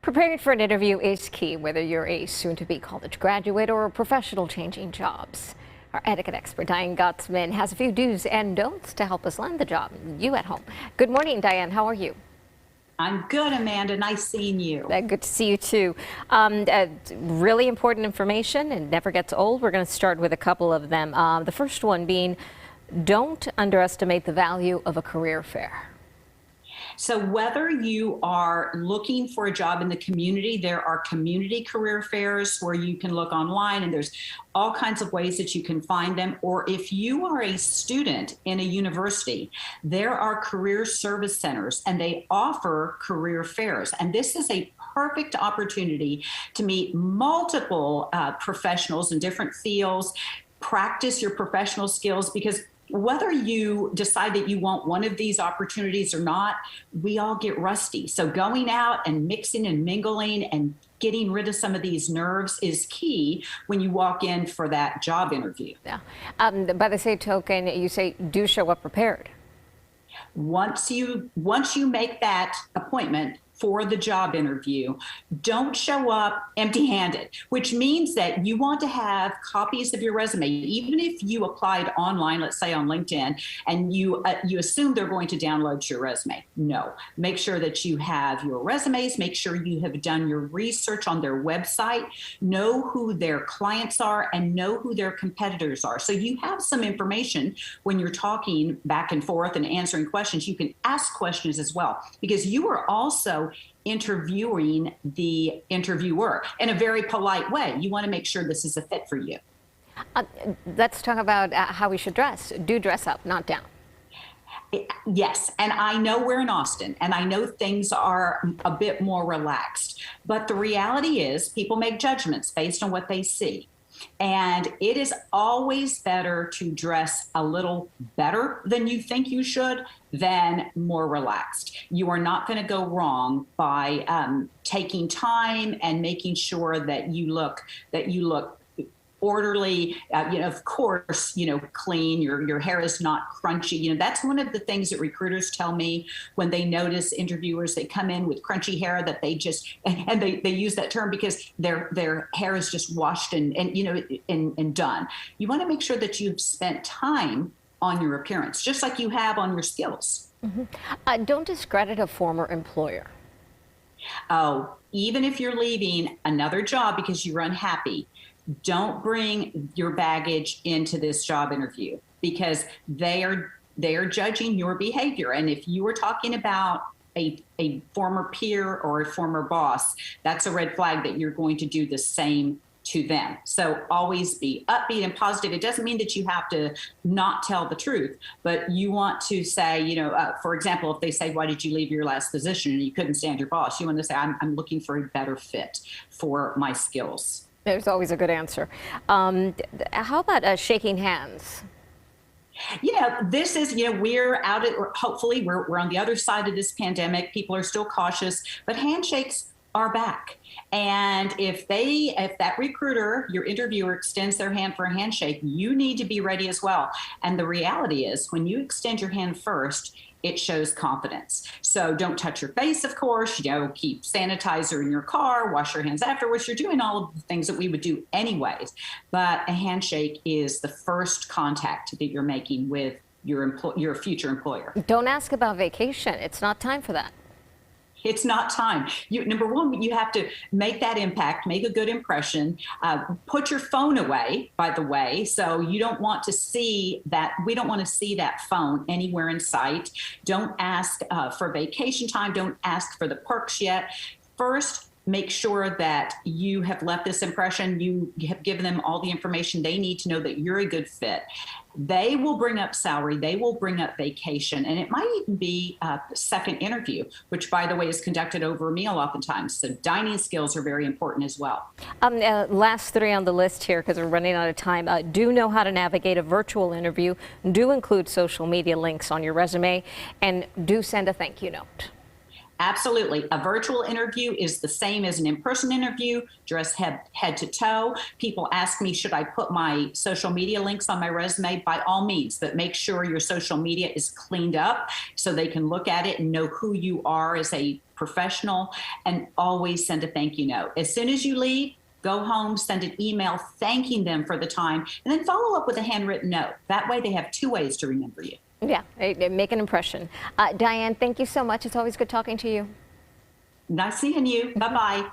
Preparing for an interview is key, whether you're a soon-to-be college graduate or a professional changing jobs. Our etiquette expert, Diane Gottsman, has a few do's and don'ts to help us land the job. You at home. Good morning, Diane. How are you? I'm good, Amanda. Nice seeing you. Good to see you, too. Really important information and never gets old. We're going to start with a couple of them. The first one being, don't underestimate the value of a career fair. So whether you are looking for a job in the community, there are community career fairs where you can look online and there's all kinds of ways that you can find them. Or if you are a student in a university, there are career service centers and they offer career fairs. And this is a perfect opportunity to meet multiple professionals in different fields, practice your professional skills, because whether you decide that you want one of these opportunities or not, we all get rusty. So going out and mixing and mingling and getting rid of some of these nerves is key when you walk in for that job interview. Yeah. By the same token, you say do show up prepared. Once you make that appointment for the job interview, don't show up empty-handed, which means that you want to have copies of your resume. Even if you applied online, let's say on LinkedIn, and you assume they're going to download your resume. No, make sure that you have your resumes, make sure you have done your research on their website, know who their clients are, and know who their competitors are. So you have some information when you're talking back and forth and answering questions. You can ask questions as well, because you are also interviewing the interviewer in a very polite way. You want to make sure this is a fit for you. Let's talk about how we should dress. Do dress up, not down. Yes, and I know we're in Austin, and I know things are a bit more relaxed, but the reality is people make judgments based on what they see. And it is always better to dress a little better than you think you should than more relaxed. You are not going to go wrong by taking time and making sure that you look orderly, of course, clean, your hair is not crunchy. That's one of the things that recruiters tell me when they notice interviewers, they come in with crunchy hair that they just, and they use that term because their hair is just washed and done. You want to make sure that you've spent time on your appearance, just like you have on your skills. Mm-hmm. Don't discredit a former employer. Oh, even if you're leaving another job because you're unhappy, don't bring your baggage into this job interview, because they are judging your behavior. And if you were talking about a former peer or a former boss, that's a red flag that you're going to do the same to them. So always be upbeat and positive. It doesn't mean that you have to not tell the truth, but you want to say, for example, if they say, why did you leave your last position and you couldn't stand your boss? You want to say, I'm looking for a better fit for my skills. There's always a good answer. How about shaking hands? This is, we're out at, hopefully we're on the other side of this pandemic. People are still cautious, but handshakes are back. And if that recruiter, your interviewer, extends their hand for a handshake, you need to be ready as well. And the reality is, when you extend your hand first, it shows confidence. So don't touch your face, of course, keep sanitizer in your car, wash your hands afterwards. You're doing all of the things that we would do anyways. But a handshake is the first contact that you're making with your future employer. Don't ask about vacation. It's not time for that. It's not time. Number one, you have to make that impact, make a good impression, put your phone away, by the way. So you don't want to see that. We don't want to see that phone anywhere in sight. Don't ask for vacation time. Don't ask for the perks yet. First, make sure that you have left this impression. You have given them all the information they need to know that you're a good fit. They will bring up salary. They will bring up vacation. And it might even be a second interview, which, by the way, is conducted over a meal oftentimes. So dining skills are very important as well. Last three on the list here, because we're running out of time. Do know how to navigate a virtual interview. Do include social media links on your resume. And do send a thank you note. Absolutely. A virtual interview is the same as an in-person interview. Dress head to toe. People ask me, should I put my social media links on my resume? By all means, but make sure your social media is cleaned up so they can look at it and know who you are as a professional, and always send a thank you note. As soon as you leave, go home, send an email thanking them for the time, and then follow up with a handwritten note. That way they have 2 ways to remember you. Yeah, make an impression. Diane, thank you so much. It's always good talking to you. Nice seeing you. Bye-bye.